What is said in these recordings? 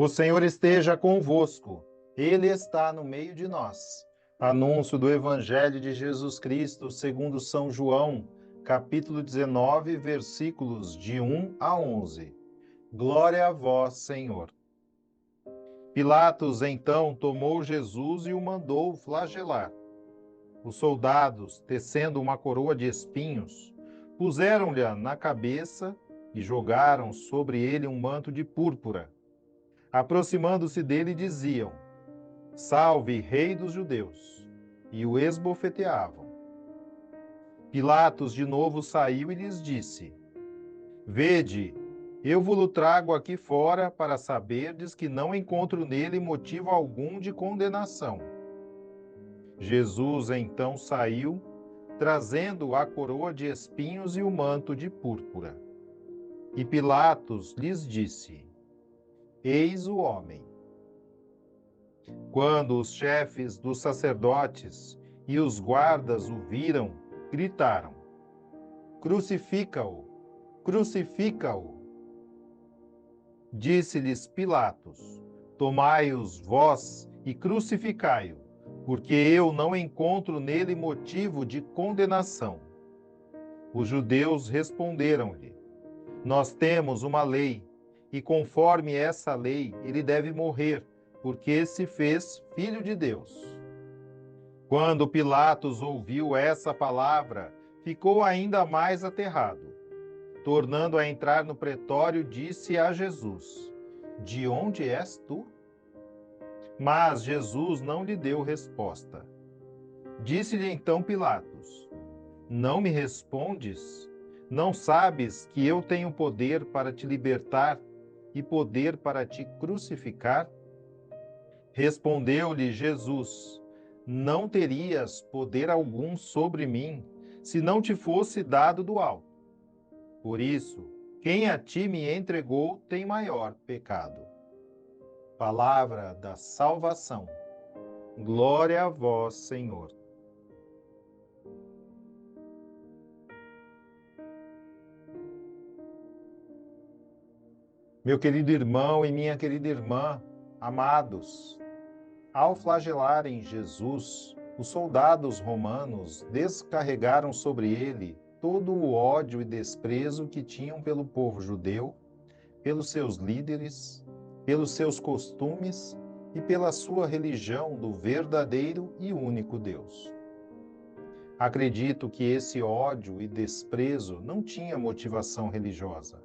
O Senhor esteja convosco, Ele está no meio de nós. Anúncio do Evangelho de Jesus Cristo segundo São João, capítulo 19, versículos de 1 a 11. Glória a vós, Senhor. Pilatos então tomou Jesus e o mandou flagelar. Os soldados, tecendo uma coroa de espinhos, puseram-lhe na cabeça e jogaram sobre ele um manto de púrpura. Aproximando-se dele, diziam: Salve, Rei dos Judeus! E o esbofeteavam. Pilatos de novo saiu e lhes disse: Vede, eu vos trago aqui fora para saberdes que não encontro nele motivo algum de condenação. Jesus então saiu, trazendo a coroa de espinhos e o manto de púrpura. E Pilatos lhes disse: Eis o homem. Quando os chefes dos sacerdotes e os guardas o viram, gritaram: Crucifica-o! Crucifica-o! Disse-lhes Pilatos: Tomai-os vós e crucificai-o, porque eu não encontro nele motivo de condenação. Os judeus responderam-lhe: Nós temos uma lei, e conforme essa lei ele deve morrer, porque se fez filho de Deus. Quando Pilatos ouviu essa palavra, ficou ainda mais aterrado. Tornando a entrar no pretório, disse a Jesus: De onde és tu? Mas Jesus não lhe deu resposta. Disse-lhe então Pilatos: Não me respondes? Não sabes que eu tenho poder para te libertar e poder para te crucificar? Respondeu-lhe Jesus: Não terias poder algum sobre mim, se não te fosse dado do alto. Por isso, quem a ti me entregou tem maior pecado. Palavra da salvação. Glória a vós, Senhor. Meu querido irmão e minha querida irmã, amados, ao flagelarem Jesus, os soldados romanos descarregaram sobre ele todo o ódio e desprezo que tinham pelo povo judeu, pelos seus líderes, pelos seus costumes e pela sua religião do verdadeiro e único Deus. Acredito que esse ódio e desprezo não tinha motivação religiosa,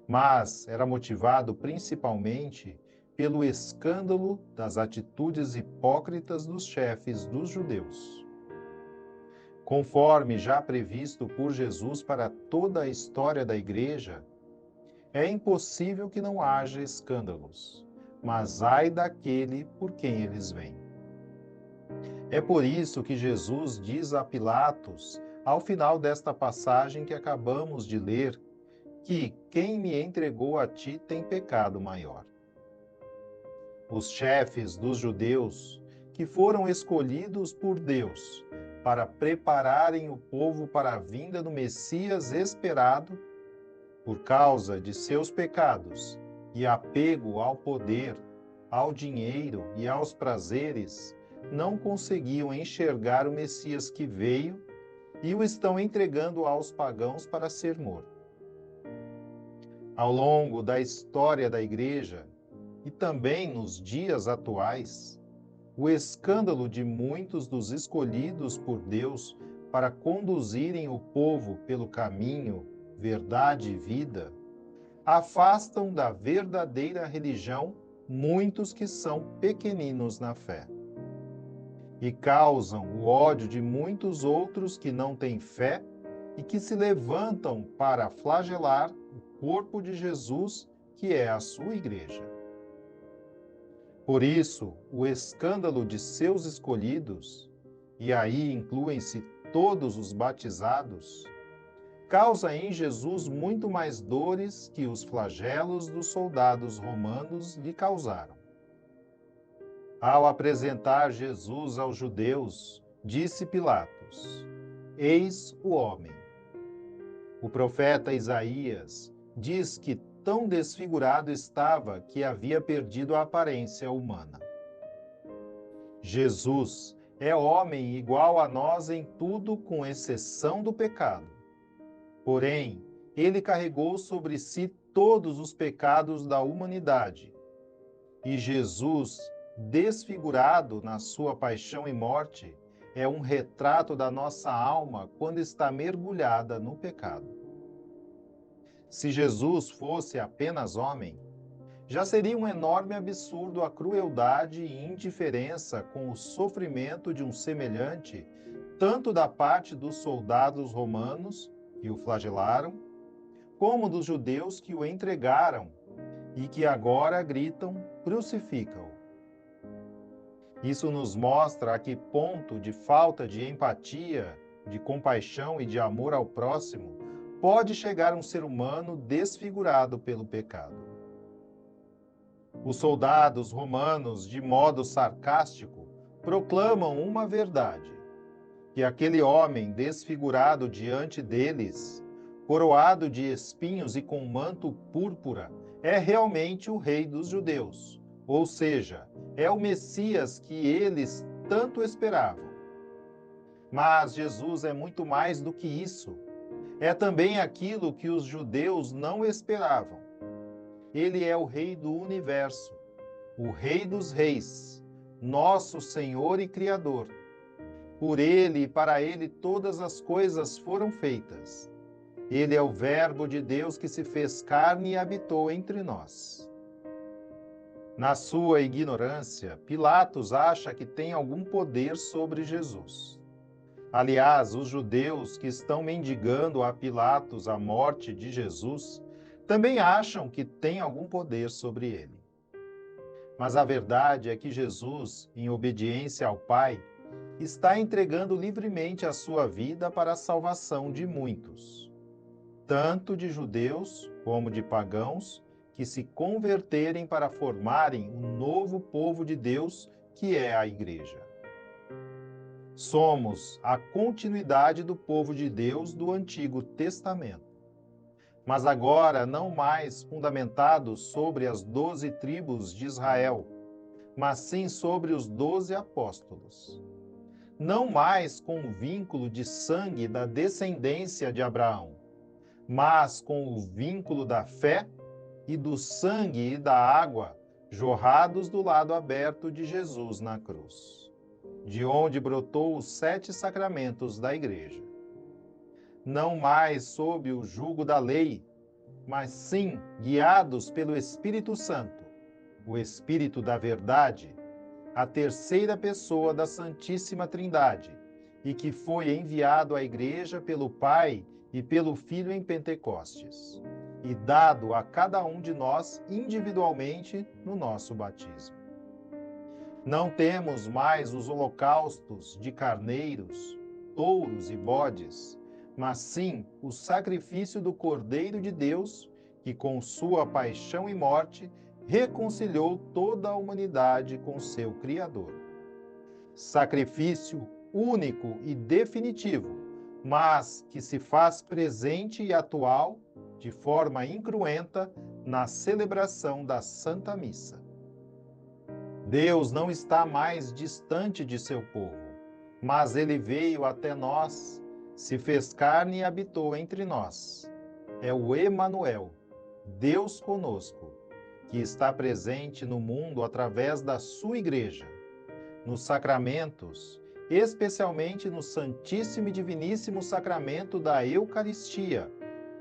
mas era motivado principalmente pelo escândalo das atitudes hipócritas dos chefes dos judeus. Conforme já previsto por Jesus para toda a história da Igreja, é impossível que não haja escândalos, mas ai daquele por quem eles vêm. É por isso que Jesus diz a Pilatos, ao final desta passagem que acabamos de ler, que quem me entregou a ti tem pecado maior. Os chefes dos judeus, que foram escolhidos por Deus para prepararem o povo para a vinda do Messias esperado, por causa de seus pecados e apego ao poder, ao dinheiro e aos prazeres, não conseguiam enxergar o Messias que veio e o estão entregando aos pagãos para ser morto. Ao longo da história da Igreja, e também nos dias atuais, o escândalo de muitos dos escolhidos por Deus para conduzirem o povo pelo caminho, verdade e vida, afastam da verdadeira religião muitos que são pequeninos na fé. E causam o ódio de muitos outros que não têm fé e que se levantam para flagelar o corpo de Jesus, que é a sua igreja. Por isso, o escândalo de seus escolhidos, e aí incluem-se todos os batizados, causa em Jesus muito mais dores que os flagelos dos soldados romanos lhe causaram. Ao apresentar Jesus aos judeus, disse Pilatos: Eis o homem. O profeta Isaías diz que tão desfigurado estava que havia perdido a aparência humana. Jesus é homem igual a nós em tudo, com exceção do pecado. Porém, ele carregou sobre si todos os pecados da humanidade. E Jesus, desfigurado na sua paixão e morte, é um retrato da nossa alma quando está mergulhada no pecado. Se Jesus fosse apenas homem, já seria um enorme absurdo a crueldade e indiferença com o sofrimento de um semelhante, tanto da parte dos soldados romanos que o flagelaram, como dos judeus que o entregaram e que agora gritam: crucifica-o. Isso nos mostra a que ponto de falta de empatia, de compaixão e de amor ao próximo pode chegar um ser humano desfigurado pelo pecado. Os soldados romanos, de modo sarcástico, proclamam uma verdade: que aquele homem desfigurado diante deles, coroado de espinhos e com manto púrpura, é realmente o rei dos judeus, ou seja, é o Messias que eles tanto esperavam. Mas Jesus é muito mais do que isso. É também aquilo que os judeus não esperavam. Ele é o Rei do universo, o Rei dos reis, nosso Senhor e Criador. Por ele e para ele todas as coisas foram feitas. Ele é o Verbo de Deus que se fez carne e habitou entre nós. Na sua ignorância, Pilatos acha que tem algum poder sobre Jesus. Aliás, os judeus que estão mendigando a Pilatos a morte de Jesus também acham que tem algum poder sobre ele. Mas a verdade é que Jesus, em obediência ao Pai, está entregando livremente a sua vida para a salvação de muitos, tanto de judeus como de pagãos, que se converterem para formarem um novo povo de Deus, que é a Igreja. Somos a continuidade do povo de Deus do Antigo Testamento, mas agora não mais fundamentados sobre as 12 tribos de Israel, mas sim sobre os 12 apóstolos. Não mais com o vínculo de sangue da descendência de Abraão, mas com o vínculo da fé e do sangue e da água jorrados do lado aberto de Jesus na cruz, de onde brotou os 7 sacramentos da Igreja. Não mais sob o jugo da lei, mas sim guiados pelo Espírito Santo, o Espírito da Verdade, a terceira pessoa da Santíssima Trindade, e que foi enviado à Igreja pelo Pai e pelo Filho em Pentecostes, e dado a cada um de nós individualmente no nosso batismo. Não temos mais os holocaustos de carneiros, touros e bodes, mas sim o sacrifício do Cordeiro de Deus, que com sua paixão e morte reconciliou toda a humanidade com seu Criador. Sacrifício único e definitivo, mas que se faz presente e atual, de forma incruenta, na celebração da Santa Missa. Deus não está mais distante de seu povo, mas ele veio até nós, se fez carne e habitou entre nós. É o Emanuel, Deus conosco, que está presente no mundo através da sua Igreja, nos sacramentos, especialmente no Santíssimo e Diviníssimo Sacramento da Eucaristia,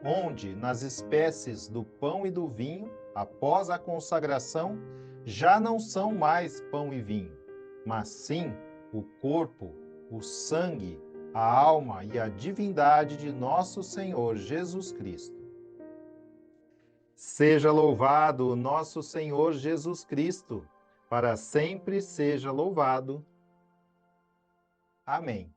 onde, nas espécies do pão e do vinho, após a consagração, já não são mais pão e vinho, mas sim o corpo, o sangue, a alma e a divindade de nosso Senhor Jesus Cristo. Seja louvado o nosso Senhor Jesus Cristo, para sempre seja louvado. Amém.